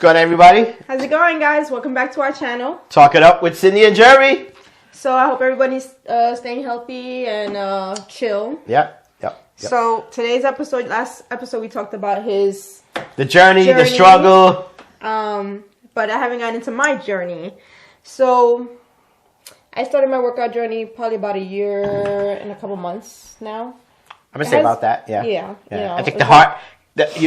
going on, everybody? How's it going, guys? Welcome back to our channel. Talk It Up with Cindy and Jeremy. So I hope everybody's staying healthy and chill. Yep. So today's episode, last episode, we talked about his journey, the struggle. But I haven't gotten into my journey. So I started my workout journey probably about a year and a couple months now. I'm gonna say about that. Yeah. Yeah. You know, I think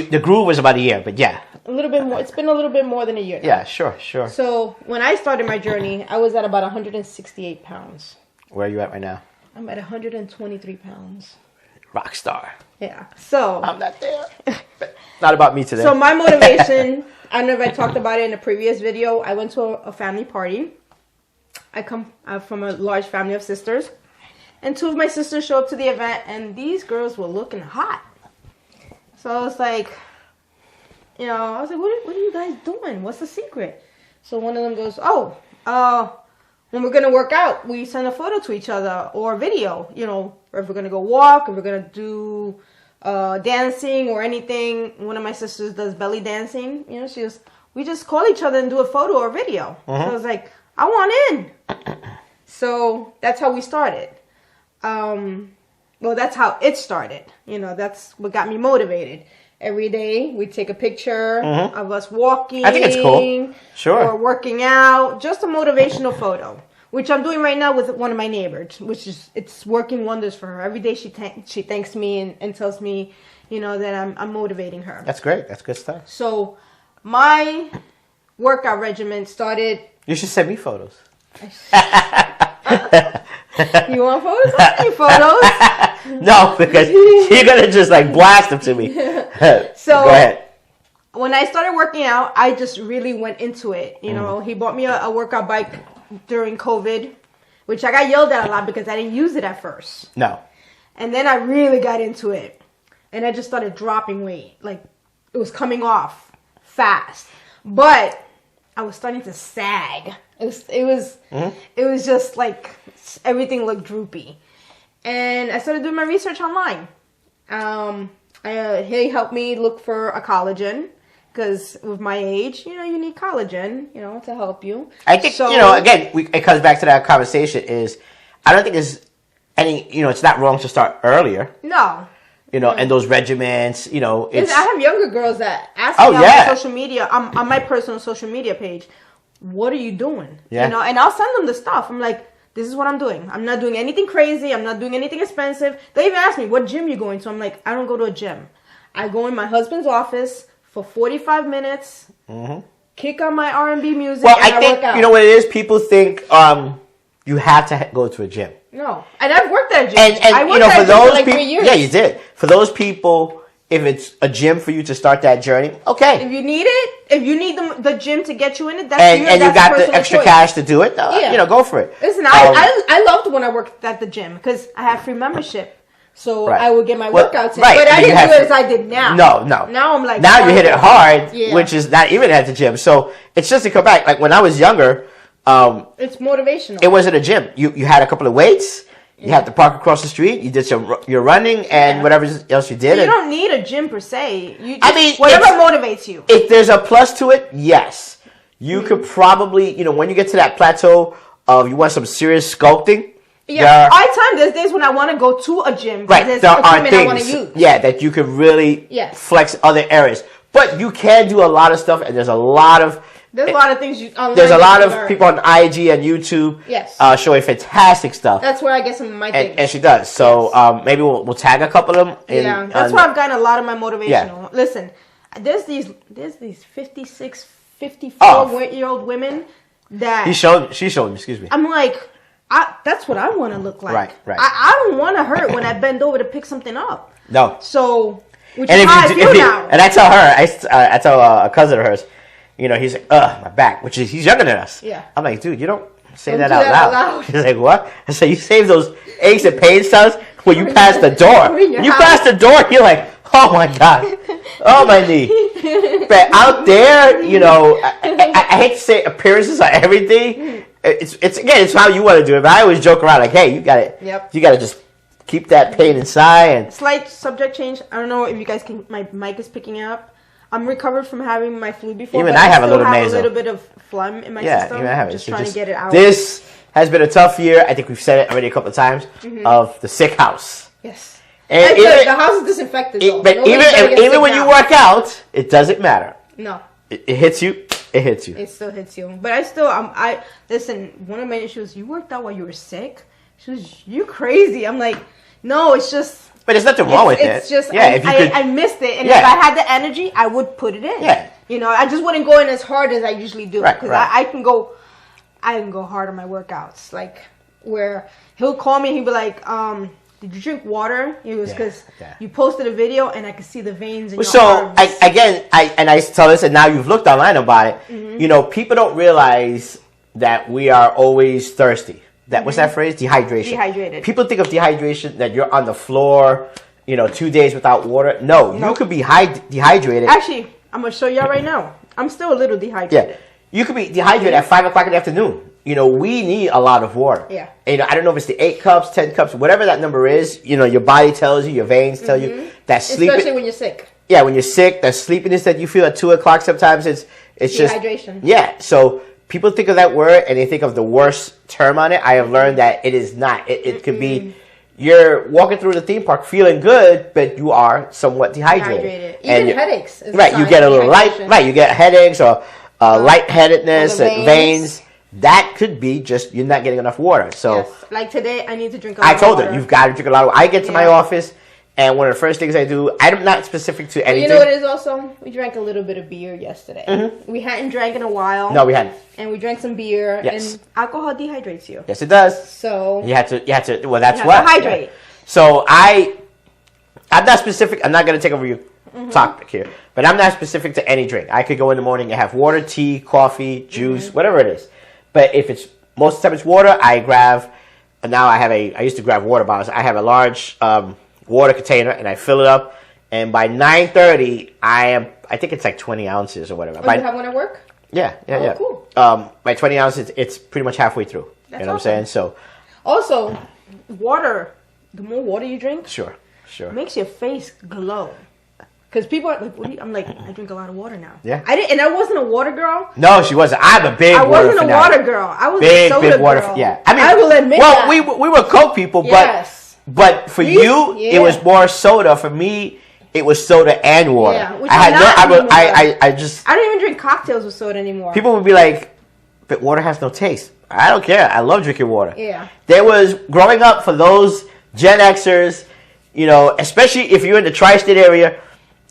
the groove was about a year, but yeah. A little bit more. It's been a little bit more than a year now. Yeah, sure. So when I started my journey, I was at about 168 pounds. Where are you at right now? I'm at 123 pounds. Rock star. Yeah. So I'm not there. Not about me today. So my motivation, I don't know if I talked about it in a previous video. I went to a family party. I come from a large family of sisters. And two of my sisters show up to the event, and these girls were looking hot. So I was like, what are you guys doing? What's the secret? So one of them goes, when we're going to work out, we send a photo to each other or a video, or if we're going to go walk, if we're going to do dancing or anything. One of my sisters does belly dancing. We just call each other and do a photo or video. So I was like, I want in. So that's how we started. Well, that's how it started. That's what got me motivated. Every day we take a picture of us walking. I think it's cool. Sure. Or working out. Just a motivational photo, which I'm doing right now with one of my neighbors, it's working wonders for her. Every day she thanks me and tells me, that I'm motivating her. That's great. That's good stuff. So my workout regimen started. You should send me photos. You want photos? I need photos. No, because you're gonna just blast them to me. So go ahead. When I started working out, I just really went into it. He bought me a workout bike during COVID, which I got yelled at a lot because I didn't use it at first. No. And then I really got into it, and I just started dropping weight. It was coming off fast, but I was starting to sag. It was just everything looked droopy. And I started doing my research online. He helped me look for a collagen because with my age, you need collagen, to help you. I think, again, it comes back to that conversation is I don't think there's any, it's not wrong to start earlier. No. And those regimens, it's... I have younger girls that ask me on social media, on my personal social media page, what are you doing? Yeah. And I'll send them the stuff. I'm like, this is what I'm doing. I'm not doing anything crazy. I'm not doing anything expensive. They even ask me, what gym you going to? I'm like, I don't go to a gym. I go in my husband's office for 45 minutes, kick on my R&B music, well, and I think, work out. You know what it is? People think you have to go to a gym. No. And I've worked at a gym. And I worked at a gym for 3 years. Yeah, you did. For those people, if it's a gym for you to start that journey, okay. If you need it, if you need the gym to get you in it, that's and you got the personal extra choice. cash to do it, go for it. Listen, I loved when I worked at the gym because I had free membership. So I would get my workouts in. Right. But I didn't do it as I did now. No. Now I'm like... Now you hit it hard, which is not even at the gym. So it's just to come back. When I was younger... it's motivational. It wasn't a gym. You had a couple of weights. You had to park across the street. You did your running and whatever else you did. You don't need a gym per se. Whatever motivates you. If there's a plus to it, yes. You could probably, when you get to that plateau of you want some serious sculpting. Yeah, there's days when I want to go to a gym. Right, there's there are equipment I want to use. Yeah, that you could really flex other areas. But you can do a lot of stuff, and there's a lot of things you online. There's a lot of people on IG and YouTube showing fantastic stuff. That's where I get some of my things. And she does. So maybe we'll tag a couple of them. That's where I've gotten a lot of my motivational. Yeah. Listen, there's these 56, 54-year-old women that... She showed me, excuse me. I'm like... that's what I want to look like. Right. I don't want to hurt when I bend over to pick something up. No. So, which is how I feel now. And I tell her, I tell a cousin of hers, he's like, my back, which is, he's younger than us. Yeah. I'm like, dude, you don't say that out loud. She's like, what? I said, you save those aches and pain cells when you pass the door. When you pass the door, you're like, oh my God. Oh, my knee. But out there, I hate to say appearances are everything. It's how you want to do it. But I always joke around like, hey, you gotta just keep that pain inside. And slight subject change. I don't know if you guys can. My mic is picking up. I'm recovered from having my flu before. Even but I have a little have nasal. a little bit of phlegm in my system. Even I have it. Just So trying to get it out. This has been a tough year. I think we've said it already a couple of times. Of the sick house. Yes. And the house is disinfected. But even when you work out, it doesn't matter. No. It hits you. It hits you. It still hits you. But I listen. One of my issues. You worked out while you were sick. She was, you crazy. I'm like, no. It's just. But there's nothing wrong with it. It's just Yeah, I missed it, and if I had the energy, I would put it in. Yeah. You know, I just wouldn't go in as hard as I usually do because Right. I can go hard on my workouts. Like where he'll call me and he'll be like, did you drink water? It was because you posted a video and I could see the veins in your arms. I tell this, and now you've looked online about it. You know, people don't realize that we are always thirsty. What's that phrase? Dehydration. Dehydrated. People think of dehydration that you're on the floor, 2 days without water. No, you could be dehydrated. Actually, I'm gonna show y'all right now. I'm still a little dehydrated. Yeah, you could be dehydrated at 5 o'clock in the afternoon. We need a lot of water. Yeah. I don't know if it's the 8 cups, 10 cups, whatever that number is. Your body tells you, your veins tell you that sleep. Especially when you're sick. Yeah, when you're sick, that sleepiness that you feel at 2 o'clock sometimes it's just dehydration. Yeah, so people think of that word and they think of the worst term on it. I have learned that it is not. It could be you're walking through the theme park feeling good, but you are somewhat dehydrated. Even headaches. Right, you get a little you get headaches or lightheadedness, veins. That could be just you're not getting enough water. So, yes. Like today, I need to drink a lot of water. I told her, you've got to drink a lot of water. I get to my office, and one of the first things I do, I'm not specific to anything. You know what it is also? We drank a little bit of beer yesterday. We hadn't drank in a while. No, we hadn't. And we drank some beer, yes. and alcohol dehydrates you. Yes, it does. So you have to. Well, that's you what. Have to hydrate. Yeah. So I'm not specific. I'm not going to take over your topic here, but I'm not specific to any drink. I could go in the morning and have water, tea, coffee, juice, whatever it is. But if it's most of the time it's water, I grab. And now I used to grab water bottles. I have a large water container and I fill it up. And by 9:30, I think it's like 20 ounces or whatever. Oh, you have one at work? Yeah. Cool. By 20 ounces, it's pretty much halfway through. That's you know what I'm saying? So, also, water. The more water you drink, sure, makes your face glow. Because people are like, I'm like, I drink a lot of water now. Yeah. And I wasn't a water girl. No, she wasn't. I'm a big water I wasn't fanatic. a water girl. I was big, a soda big water. girl. Yeah. I will admit that. Well, we were Coke people, but for you, it was more soda. For me, it was soda and water. Yeah, which I don't even drink cocktails with soda anymore. People would be like, but water has no taste. I don't care. I love drinking water. Yeah. There was, growing up, for those Gen Xers, especially if you're in the tri-state area,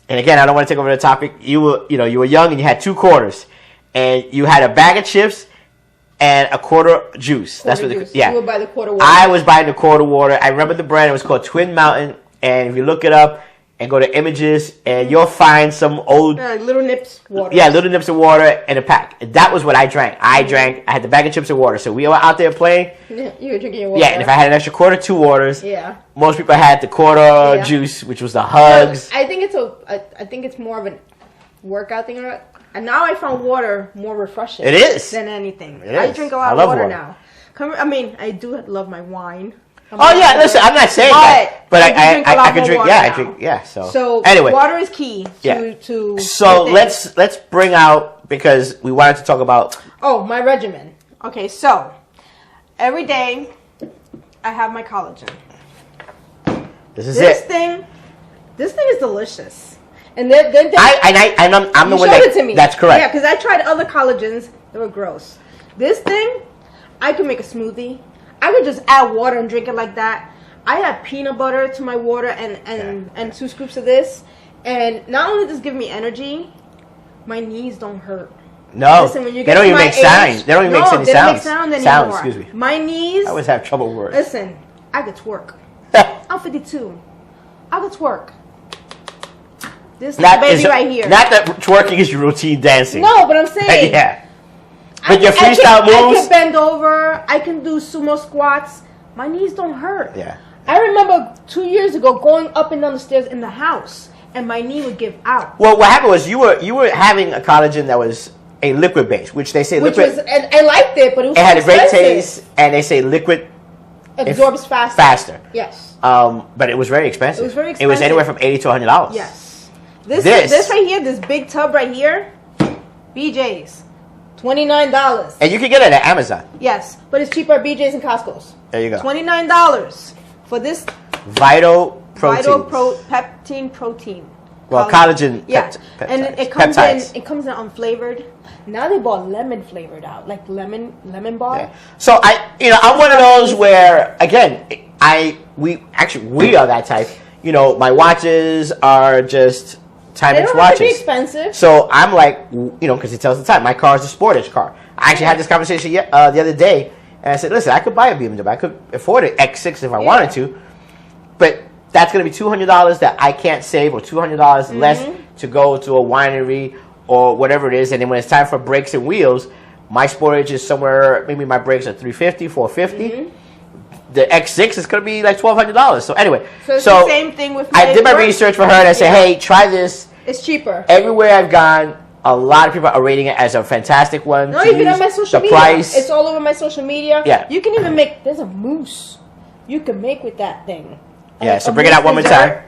and again, I don't want to take over the topic. You were young and you had 2 quarters, and you had a bag of chips and a quarter juice. That's what juice. Yeah. You would buy the quarter water. I was buying the quarter water. I remember the brand. It was called Twin Mountain, and if you look it up and go to images, and you'll find some old Little Nips water. Yeah, Little Nips of water in a pack. That was what I drank. I had the bag of chips and water. So we were out there playing. You were drinking your water. Yeah, and if I had an extra quarter, 2 waters. Yeah. Most people had the quarter juice, which was the hugs. I think it's more of a workout thing. And now I found water more refreshing. It is than anything. It I is. drink a lot of water now. I do love my wine. Listen, I'm not saying that, but I could drink. Yeah, I drink. Yeah, so anyway, water is key to. So let's bring out, because we wanted to talk about. Oh, my regimen. Okay, so every day I have my collagen. This thing is delicious. And then I'm the one that it to me. That's correct. Yeah, because I tried other collagens; they were gross. This thing, I could make a smoothie. I could just add water and drink it like that. I add peanut butter to my water and 2 scoops of this, and not only does it give me energy, my knees don't hurt. No, listen, when you they don't even make sound. They don't even make any sounds. They don't make sound anymore. Sound, excuse me. My knees. I always have trouble with words. Listen, I could twerk. I'm 52. I could twerk. This baby right here. Not that twerking is your routine dancing. No, but I'm saying. Yeah. But your freestyle moves. I can bend over. I can do sumo squats. My knees don't hurt. Yeah. I remember 2 years ago going up and down the stairs in the house, and my knee would give out. Well, what happened was you were having a collagen that was a liquid base, which they say liquid. And I liked it, but it was. It had a great taste, and they say liquid absorbs faster. Faster. Yes. But it was very expensive. It was very expensive. It was anywhere from $80 to $100. Yes. This right here, this big tub right here, BJ's, $29. And you can get it at Amazon. Yes, but it's cheaper at BJ's and Costco's. There you go. $29 for this Vital Peptine Protein. Well, collagen. Yeah, and it comes peptides. in. It comes in unflavored. Now they bought lemon flavored out, like lemon bar. Yeah. So I'm one of those where again, we are that type. My watches are just timex watches. watches. They don't have to be expensive. So I'm like, because it tells the time. My car is a sportage car. I actually had this conversation the other day, and I said, listen, I could buy a BMW. I could afford an X6 if I wanted to, but that's going to be $200 that I can't save, or $200 less to go to a winery or whatever it is. And then when it's time for brakes and wheels, my sportage is somewhere, maybe my brakes are $350, $450. The X6 is going to be like $1,200. So anyway. So it's the same thing with I did my research for her, and I said, hey, try this. It's cheaper. Everywhere I've gone, a lot of people are rating it as a fantastic one. No, even on my social media. Price. It's all over my social media. Yeah. You can even there's a mousse you can make with that thing. Yeah, so bring it out one more time.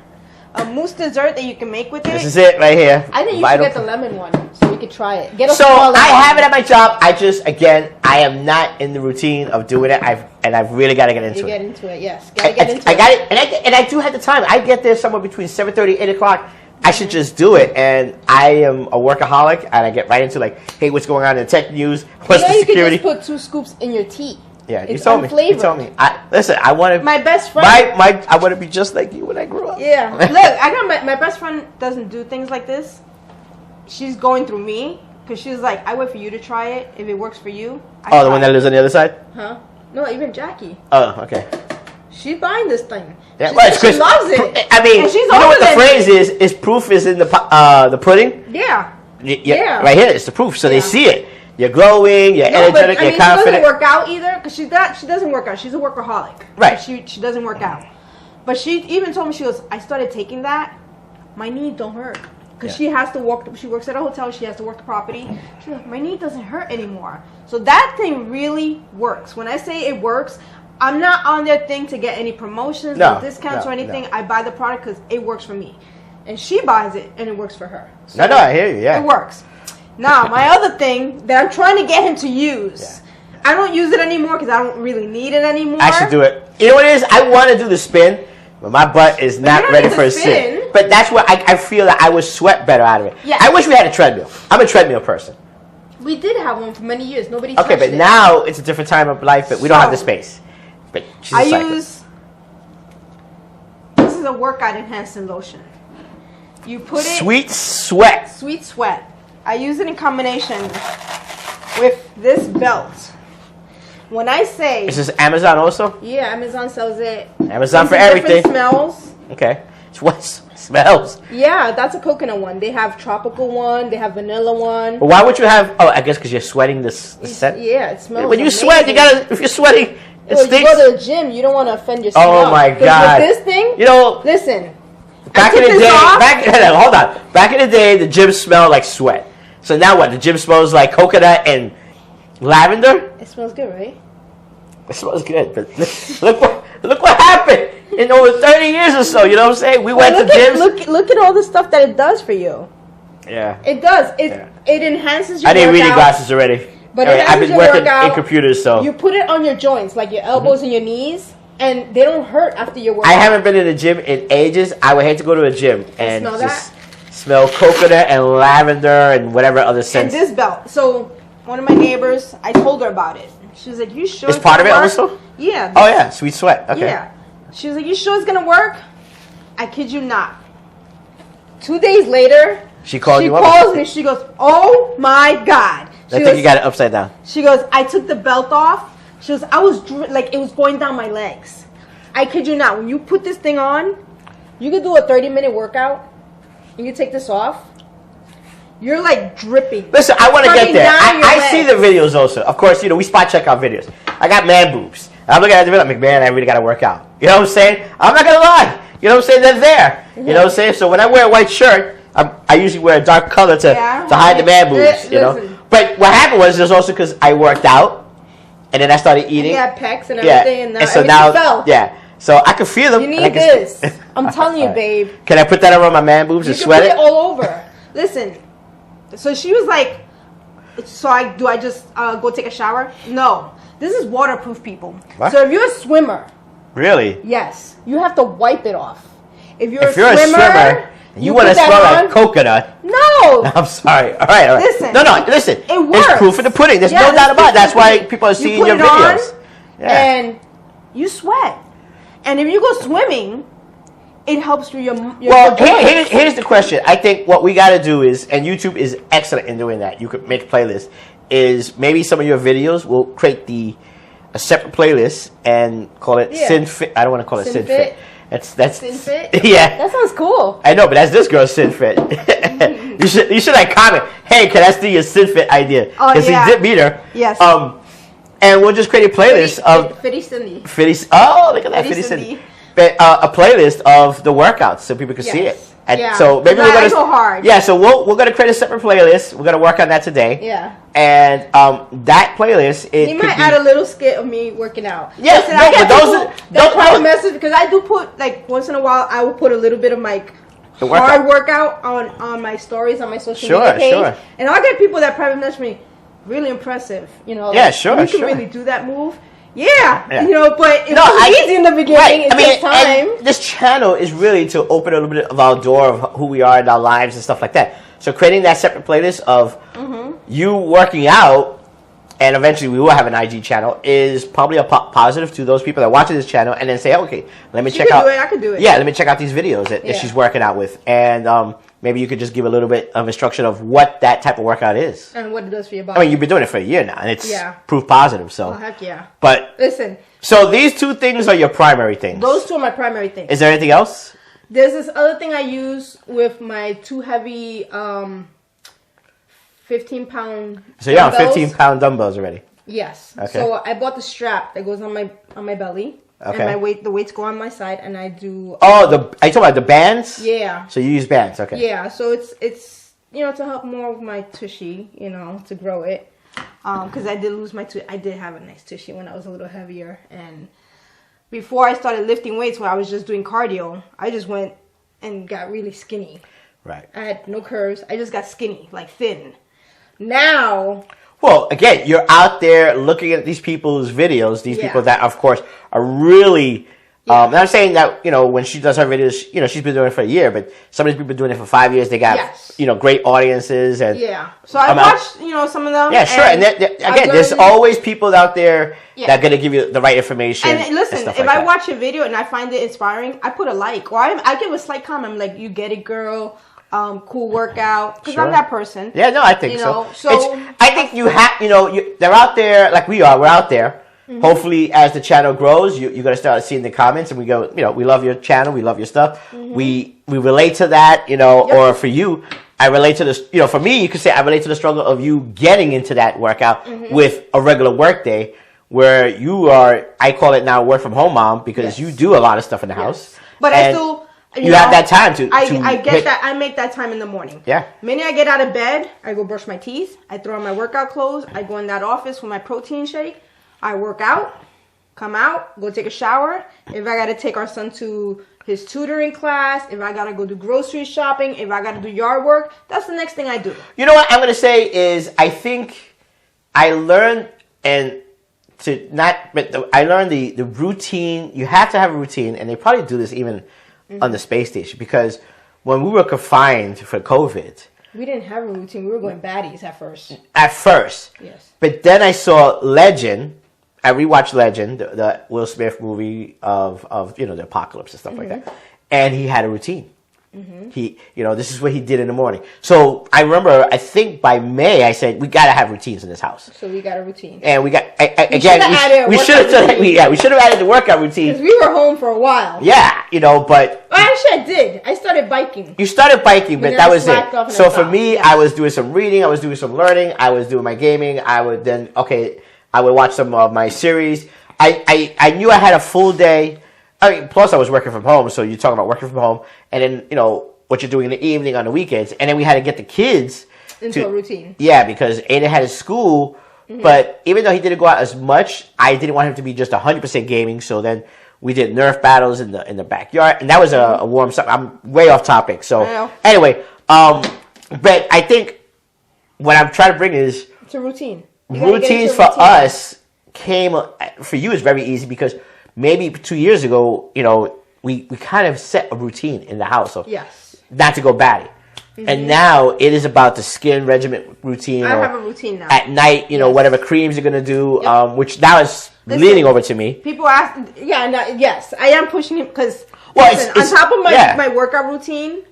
A mousse dessert that you can make with it. This is it right here. I think you should get the lemon one so we could try it. Get a so I have it at my job. I am not in the routine of doing it. I've really got to get into it. You get into it, yes. I got it, and I do have the time. I get there somewhere between 7:30, 8 o'clock. I should just do it, and I am a workaholic, and I get right into hey, what's going on in the tech news? What's the security? You could just put 2 scoops in your tea. Yeah, you told me. Listen, I want to. My best friend. I want to be just like you when I grow up. Yeah. Look, I got my best friend doesn't do things like this. She's going through me because she's like, I wait for you to try it. If it works for you. The one that lives on the other side. Huh? No, even Jackie. Oh, okay. She's buying this thing. Yeah, she loves it. I mean, you know what the phrase is proof is in the pudding? Yeah. Yeah. Right here, it's the proof. So they see it. You're glowing, you're energetic, you're confident. She doesn't work out either, because she doesn't work out. She's a workaholic. Right. She doesn't work out. But she even told me, she goes, I started taking that, my knee don't hurt. Because she has to walk, she works at a hotel, she has to work the property. She's like, my knee doesn't hurt anymore. So that thing really works. When I say it works, I'm not on their thing to get any promotions or discounts or anything. No. I buy the product because it works for me. And she buys it, and it works for her. So I hear you, yeah. It works. Now, my other thing that I'm trying to get him to use, I don't use it anymore because I don't really need it anymore. I should do it. You know what it is? I want to do the spin, but my butt is not ready for a spin. But that's where I feel that I would sweat better out of it. Yeah. I wish we had a treadmill. I'm a treadmill person. We did have one for many years. Nobody touched it. Okay, but now it's a different time of life, but we don't have the space. But this is a workout enhancing lotion. You put it... Sweet Sweat. Sweet Sweat. I use it in combination with this belt. When I say... Is this Amazon also? Yeah, Amazon sells it. Amazon for everything. Different smells. Okay. What smells? Yeah, that's a coconut one. They have tropical one. They have vanilla one. But why would you have... Oh, I guess because you're sweating the scent? Yeah, it smells When you amazing. sweat, you gotta... If you're sweating, it stinks. You go to the gym, you don't want to offend yourself. Oh, my God. With this thing... Listen. Back in the day... Hold on. Back in the day, the gym smelled like sweat. So now what? The gym smells like coconut and lavender? It smells good, right? It smells good, but look what happened in over 30 years or so. You know what I'm saying? We went to gyms. Look at all the stuff that it does for you. Yeah. It does. It enhances your workout. I need reading glasses already. But I've been working in computers, so. You put it on your joints, like your elbows and your knees, and they don't hurt after your workout. I haven't been in the gym in ages. I would hate to go to a gym and smell just smell coconut and lavender and whatever other scents. And this belt. So one of my neighbors, I told her about it. She was like, "You sure?" It's part of it also? Yeah. Oh yeah, Sweet Sweat. Okay. Yeah. She was like, "You sure it's gonna work?" I kid you not. 2 days later, she calls me. She goes, "Oh my God!" I think you got it upside down. She goes, "I took the belt off." She goes, "I was like it was going down my legs." I kid you not. When you put this thing on, you could do a 30-minute workout, and you take this off. You're like dripping. Listen, I want to get there. I see the videos also. Of course, we spot check out videos. I got man boobs. I'm looking at the video, I'm like, man, I really got to work out. You know what I'm saying? I'm not going to lie. You know what I'm saying? They're there. You know what I'm saying? So when I wear a white shirt, I usually wear a dark color to hide the man boobs, you know? But what happened was also because I worked out, and then I started eating. You had pecs and everything, and so now fell. Yeah. So I can feel them. You need this. I'm telling you, babe. Can I put that around my man boobs and sweat it? You can put it all over. Listen. So she was like, so I just go take a shower? No. This is waterproof, people. What? So if you're a swimmer. Really? Yes. You have to wipe it off. If you're a swimmer, you want to smell like coconut. No. I'm sorry. All right. Listen. No, listen. It works. It's proof of the pudding. There's no doubt about it. That's why people are seeing your videos. And you sweat. And if you go swimming, it helps your well, here's the question. I think what we got to do is, and YouTube is excellent in doing that. You could make a playlist. Is maybe some of your videos will create a separate playlist and call it SinFit. I don't want to call it SinFit. That's SinFit. Yeah, that sounds cool. I know, but that's this girl's SinFit. you should like comment. Hey, can I steal your SinFit idea? Because he did meet her. Yes. And we'll just create a playlist of Fitty Cindy. Oh, look at that, Fitty Cindy. But a playlist of the workouts so people can see it. And so maybe we're gonna go hard. Yeah, so we're gonna create a separate playlist. We're gonna work on that today. Yeah. And that playlist you might add a little skit of me working out. Yeah, listen, I get those message because I do put like once in a while I will put a little bit of my hard workout on my stories on my social media page. And I'll get people that private message me, really impressive. You know, yeah, sure, you can really do that move. Yeah, you know, but it's easy in the beginning. Right. It takes time. And this channel is really to open a little bit of our door of who we are in our lives and stuff like that. So creating that separate playlist of you working out, and eventually we will have an IG channel, is probably a positive to those people that are watching this channel, and then say, okay, let me check out. I could do it. Yeah, let me check out these videos that she's working out with, and maybe you could just give a little bit of instruction of what that type of workout is and what it does for your body. I mean, you've been doing it for a year now, and it's proof positive. So, heck yeah. But listen. So these two things are your primary things. Those two are my primary things. Is there anything else? There's this other thing I use with my too heavy 15-pound. So you're on 15-pound dumbbells already. Yes. Okay. So I bought the strap that goes on my belly. Okay. And the weights go on my side, and I do. Are you talking about the bands? Yeah. So you use bands, okay? Yeah. So it's to help more of my tushy, to grow it, because I did lose my I did have a nice tushy when I was a little heavier, and before I started lifting weights, where I was just doing cardio, I just went and got really skinny. Right. I had no curves. I just got skinny, like thin. Now. Well, again, you're out there looking at these people's videos, these people that, of course, are really... and I'm saying that, when she does her videos, she's been doing it for a year, but some of these people are doing it for 5 years. They got, great audiences. And so I watched, some of them. Yeah, sure. And again, there's always people out there that are going to give you the right information. And listen, if I watch a video and I find it inspiring, I put a like. Or I give a slight comment. I'm like, you get it, girl. Cool workout, because I'm that person. Yeah, no, I think so. I think you have, they're out there like we are. We're out there. Mm-hmm. Hopefully, as the channel grows, you're going to start seeing the comments, and we go, we love your channel, we love your stuff. Mm-hmm. We relate to that, or for you, I relate to this. For me, you could say I relate to the struggle of you getting into that workout with a regular work day, where you are. I call it now work from home mom because you do a lot of stuff in the house, but I still. You have that time to I get that. I make that time in the morning. Yeah. The minute I get out of bed, I go brush my teeth. I throw on my workout clothes. I go in that office with my protein shake. I work out, come out, go take a shower. If I got to take our son to his tutoring class, if I got to go do grocery shopping, if I got to do yard work, that's the next thing I do. You know what I'm going to say is I think I learned I learned the routine. You have to have a routine, and they probably do this even on the space station, because when we were confined for COVID, we didn't have a routine. We were going baddies at first. Yes. But then I saw Legend. I rewatched Legend, the Will Smith movie of the apocalypse and stuff like that, and he had a routine. He, this is what he did in the morning. So I remember, I think by May, I said, we got to have routines in this house. So we got a routine. And we got, we should have added the workout routine. Because we were home for a while. Yeah, but. Well, actually, I did. I started biking. You started biking, but that was it. So for me, I was doing some reading, I was doing some learning, I was doing my gaming, I would watch some of my series. I knew I had a full day. Plus I was working from home, so you're talking about working from home, and then, what you're doing in the evening on the weekends, and then we had to get the kids into a routine. Yeah, because Aiden had his school, but even though he didn't go out as much, I didn't want him to be just 100% gaming, so then We did Nerf battles in the backyard, and that was a warm summer. I'm way off topic. So anyway, but I think what I'm trying to bring is it's a routine. Routines for us came for you is very easy because maybe 2 years ago, you know, we kind of set a routine in the house. So yes, not to go batty. Mm-hmm. And now it is about the skin regimen routine. I have a routine now. At night, you know, whatever creams you're going to do, which now is leaning over to me. People ask, yes, I am pushing it because, it's, on top of my workout routine,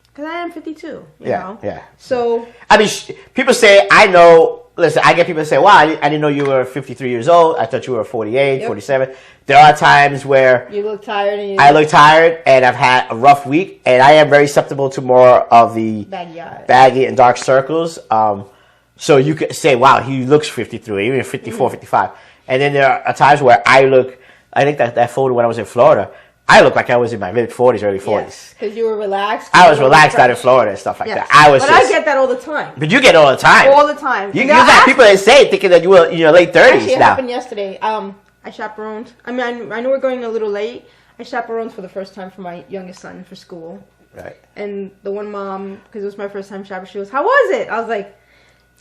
because I am 52, you know? Yeah. So, I mean, people say, I know, listen, I get people that say, wow, I didn't know you were 53 years old. I thought you were 48, 47. There are times where you look tired. I look tired and I've had a rough week and I am very susceptible to more of the baggy and dark circles. So you could say, wow, he looks 53, even 54, 55. And then there are times where I think that photo when I was in Florida, I look like I was in my mid 40s, early 40s. Yes, because you were relaxed. I was relaxed out in Florida and stuff like that. I get that all the time. But you get it all the time. All the time. You got people that say thinking that you were in your late 30s actually, it now. happened yesterday. I chaperoned. I mean, I know we're going a little late. I chaperoned for the first time for my youngest son for school. Right. And the one mom, because it was my first time chaperoning, she goes, "How was it?" I was like,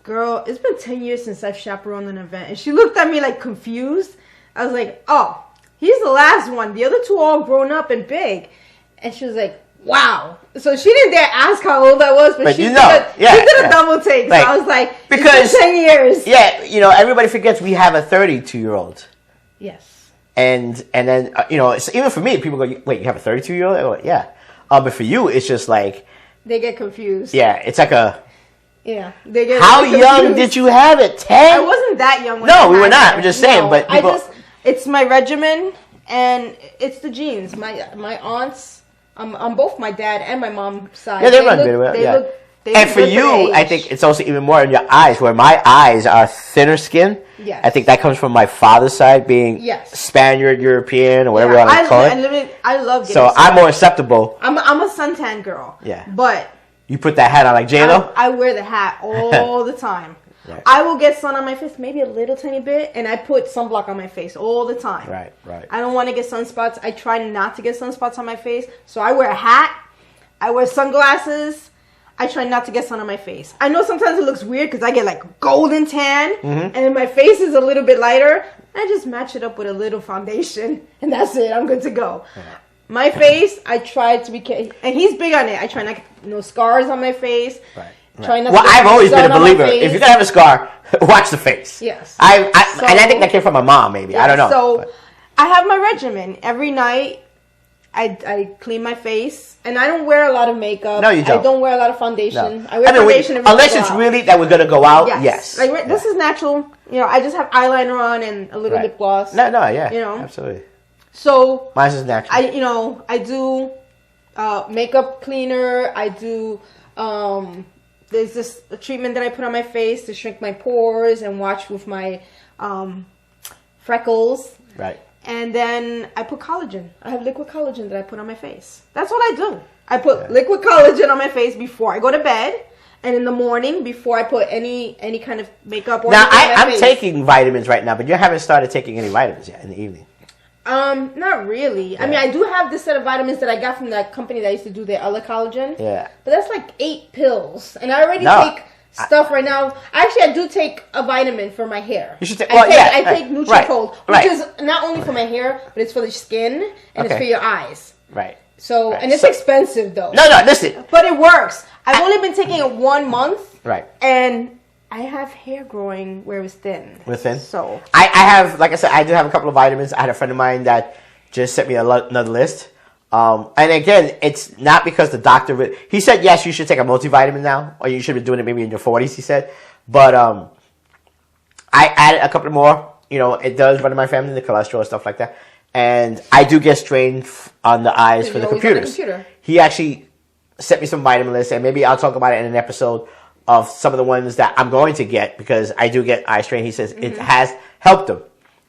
"Girl, it's been 10 years since I've chaperoned an event." And she looked at me like confused. I was like, "Oh, he's the last one. The other two all grown up and big." And she was like, "Wow." So she didn't dare ask how old I was, but she did a double take. Like, so I was like, because 10 years. Yeah, you know, everybody forgets we have a 32-year-old. Yes. And then, you know, it's, even for me, people go, "Wait, you have a 32-year-old? I go, yeah. But for you, it's just like... They get confused. Yeah, it's like a... Yeah. They get How young did you have it? 10? I wasn't that young when No, we were not. I'm just saying, but people... It's my regimen, and it's the genes. My aunts, on both my dad and my mom's side. Yeah, they run good well. Yeah. And for you, I think it's also even more in your eyes, where my eyes are thinner skin. Yes. I think that comes from my father's side, being Spaniard, European, or whatever you want to call it. I love getting so I'm more acceptable. I'm a suntan girl. Yeah. But... You put that hat on like J-Lo? I wear the hat all the time. Right. I will get sun on my face, maybe a little tiny bit, and I put sunblock on my face all the time. Right. I don't want to get sunspots. I try not to get sunspots on my face. So I wear a hat. I wear sunglasses. I try not to get sun on my face. I know sometimes it looks weird because I get like golden tan, and then my face is a little bit lighter. I just match it up with a little foundation, and that's it. I'm good to go. Right. My face, I try to be, and he's big on it. I try not to get no scars on my face. Right. Well, I've always been a believer. If you're gonna have a scar, watch the face. Yes. And I think that came from my mom. Maybe I don't know. So I have my regimen every night. I clean my face, and I don't wear a lot of makeup. No, you don't. I don't wear a lot of foundation. No. I wear foundation unless it's really that we're gonna go out. Yes. Like this is natural. You know, I just have eyeliner on and a little lip gloss. No, yeah. You know, absolutely. So mine is natural. I do makeup cleaner. I do. There's this treatment that I put on my face to shrink my pores and watch with my freckles. Right. And then I put collagen. I have liquid collagen that I put on my face. That's what I do. I put liquid collagen on my face before I go to bed, and in the morning before I put any kind of makeup. Or now I'm taking vitamins right now, but you haven't started taking any vitamins yet in the evening. Not really. Yeah. I mean, I do have this set of vitamins that I got from that company that used to do the Ella Collagen. Yeah. But that's like 8 pills. And I already take stuff right now. Actually, I do take a vitamin for my hair. You should take, I take Nutrifold, which is not only for my hair, but it's for the skin and it's for your eyes. Right. So, and it's expensive though. No, listen. But it works. I've only been taking it 1 month. Right. And I have hair growing where it's thin. Within? So. I have, like I said, I do have a couple of vitamins. I had a friend of mine that just sent me another list. And again, it's not because the doctor... He said, yes, you should take a multivitamin now. Or you should be doing it maybe in your 40s, he said. But I added a couple more. You know, it does run in my family, the cholesterol and stuff like that. And I do get strained on the eyes for the computers. He actually sent me some vitamin lists, and maybe I'll talk about it in an episode of some of the ones that I'm going to get because I do get eye strain. He says it has helped him.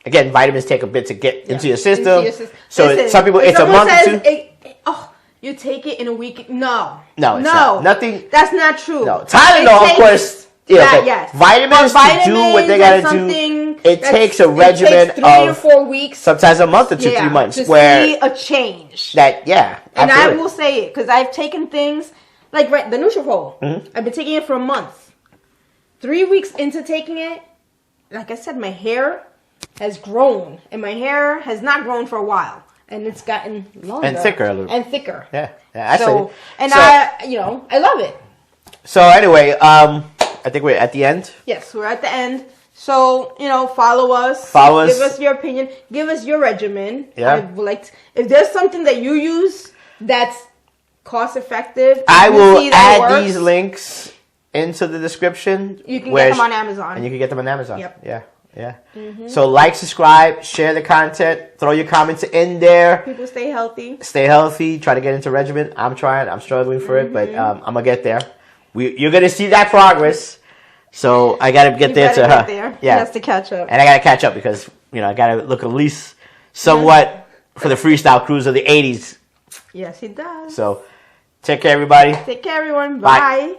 Again, vitamins take a bit to get into your system. So listen, some people, it's a month or two. You take it in a week. No. Nothing. That's not true. No. Tylenol, of course. Yes. Vitamins to do what they gotta do. It takes a regimen of 3 or 4 weeks, sometimes a month or 2, 3 months, to where see a change. And I will say it because I've taken things like the Nutrafol. Mm-hmm. I've been taking it for a month. 3 weeks into taking it, like I said, my hair has grown, and my hair has not grown for a while, and it's gotten longer and thicker a little. and thicker. Yeah, I love it. So anyway, I think we're at the end. Yes, we're at the end. So, follow us. Give us your opinion. Give us your regimen. Yeah. I would like if there's something that you use that's cost effective, I will add these links into the description. You can get them on Amazon. And you can get them on Amazon. Yep. Yeah. Mm-hmm. So subscribe, share the content, throw your comments in there. People stay healthy. Stay healthy. Try to get into regimen. I'm trying. I'm struggling for it, but I'm going to get there. You're going to see that progress. So I got to get there to her. Yeah. He has to catch up. And I got to catch up because, I got to look at least somewhat for the freestyle cruise of the 80s. Yes, he does. So take care, everybody. Take care, everyone. Bye.